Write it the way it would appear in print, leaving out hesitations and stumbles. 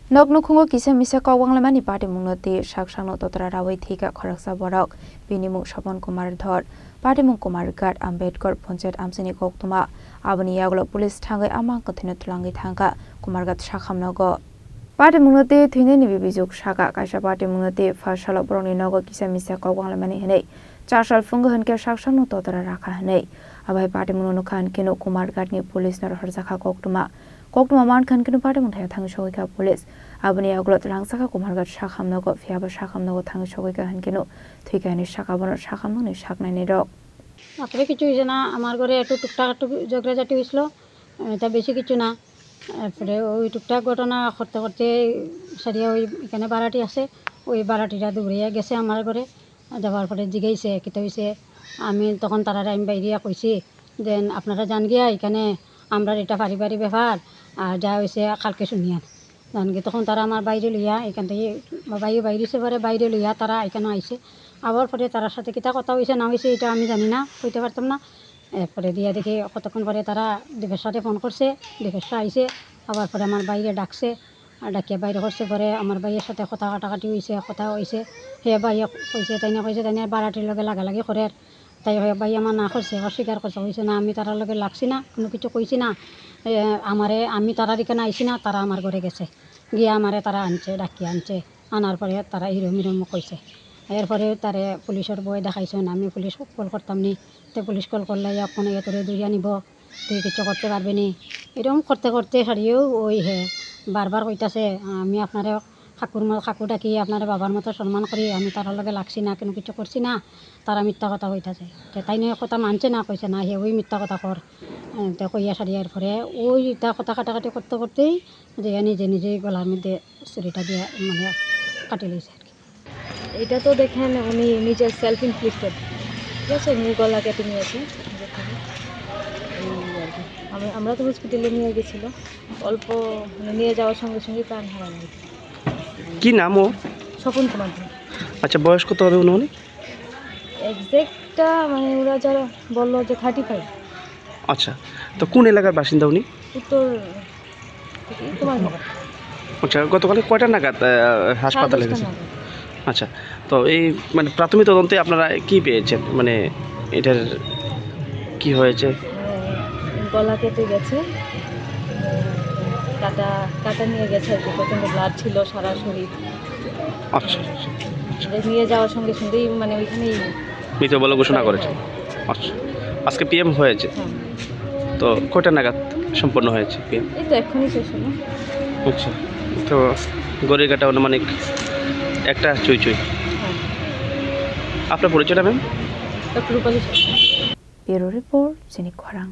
Noknukhungo kisa misa kawanglamani party mungnoti shaksangno totra rawai thika khoraksa borok binimung Shobon Kumar Dhor party mung Kumar Ghat Ambedkar Panchayat Amsini Koktuma aboni yaglo police thangai amang kathina tulangi thangka Kumar Ghat shakhamnogo party mungnoti thine bibijuk shaka kaisa party mungnoti phasalo boroni nogo kisa misa kawanglamani henei chashal fungo henke shaksangno totra rakha henei abai party mungno khan kino Kumar Ghat ni police nar harjakha koktuma man khan kino party mungthaya thangshogika police aboni aglot langsaka Kumar Ghat shakhamnogo phiaba shakhamnogo thangshogika hankino thikani shakabono shakhamno shaknaini rok আপরে কিছু হইছে না আমার ঘরে একটু টুকটাক একটু ঝগড়াঝাটি হইছিল এটা বেশি কিছু না তারপরে ওই টুকটাক ঘটনা করতে করতে সারিয়া ওই এখানে বাড়াটি আছে ওই বাড়াটিটা দৌড়িয়া গেছে আমার ঘরে যাওয়ার পরে জিগাইছে কিতা হইছে আমি তখন তারা আমি বাইরিয়া কইছি দেন আপনারা জান গিয়া এখানে আমরা এটা পারিবারিক ব্যাপার আর যা হয়েছে কালকে শুনিয়া জান গিয়ে তখন তারা আমার বাইরে লইয়া এখান থেকে বাইরেছে পরে বাইরে লইয়া তারা এখানে আইছে আবার পরে তার সাথে কিতা কথা হয়েছে না হয়েছে এটা আমি জানি না কইতে পারতাম না এরপরে দিয়া দেখি কতক্ষণ পরে তারা দেবের সাথে ফোন করছে দেবের আইছে আবার পরে আমার বাইরে ডাকছে আর ডাকিয়া বাইরে করছে পরে আমার ভাইয়ের সাথে কথা কাটাকাটি হয়েছে কথা হয়েছে সে ভাইয়া কইছে তাই না বাড়াটির লগে লাগালাগি করে তাই ভাই আমার না করছে অস্বীকার করছে হয়েছে না আমি তারার লগে লাগছি না কোনো কিছু কইছি না আমি তারার এখানে আইছি না তারা আমার ঘরে গেছে গিয়ে আমারে তারা আনছে ডাকিয়ে আনছে আনার পরে তারা হিরোম কইছে এরপরে তারে পুলিশের বই দেখাইছেন আমি পুলিশ কল করতাম নি তো পুলিশ কল করলে এখন তোরে দূরিয়া নিব তুই কিছু করতে পারবি নি এরকম করতে করতে সারিয়েও ওই বারবার কইতাছে আমি আপনারে কাকু ডাকি আপনার বাবার মতো সম্মান করি আমি তার লগে লাগছি না কোনো কিছু করছি না তারা মিথ্যা কথা কইতাছে তাই নিয়ে কথা মানছে না কইছে না ওই মিথ্যা কথা কর তো কইয়া সারিয়ার পরে ওই তা কথা কাটাকাটি করতে করতেই যে নিজেই গলার মধ্যে ছুরিটা দিয়ে মানে কাটি লইছে আর কি এটা তো দেখেন উনি নিজের সেলফ ইনফ্লিক্টেড ঠিক আছে উনি গলা কেটে নিয়েছে আমরা তো হসপিটালে নিয়ে গেছিল অল্প নিয়ে যাওয়ার সঙ্গে সঙ্গে প্রাণ হারানো হয়েছে। কি নাম ও? স্বপন কুমার ধর। আচ্ছা বয়স কত হবে উনি? এক্সাক্টটা মানে ওরা যারা বললো যে 35। আচ্ছা তো কোন এলাকার বাসিন্দা উনি? উত্তর কুমার নগর। আচ্ছা গতকাল কয়টা নাগাদ হাসপাতালে গেছে? আচ্ছা তো এই মানে প্রাথমিক তদন্তে আপনারা কি পেয়েছেন মানে এটার কি হয়েছে? গলা কেটে গেছে, কাটা নিয়ে গেছে আর কি, প্রচণ্ড ব্লাড ছিল সারা শরীর। আচ্ছা নিয়ে যাওয়ার সঙ্গে সঙ্গেই মানে ওইখানেই মৃত বলে ঘোষণা করেছে। আচ্ছা আজকে পিএম হয়েছে, তো কয়টা নাগাদ সম্পন্ন হয়েছে পিএম? এই তো এক্ষুনি শেষ হলো। আচ্ছা তো গড়ির কাটা অনুমানিক একটা চুই। আপনার পরিচয়টা ma'am? Doctor Rupali. Bureau report, সিনিক খরাং।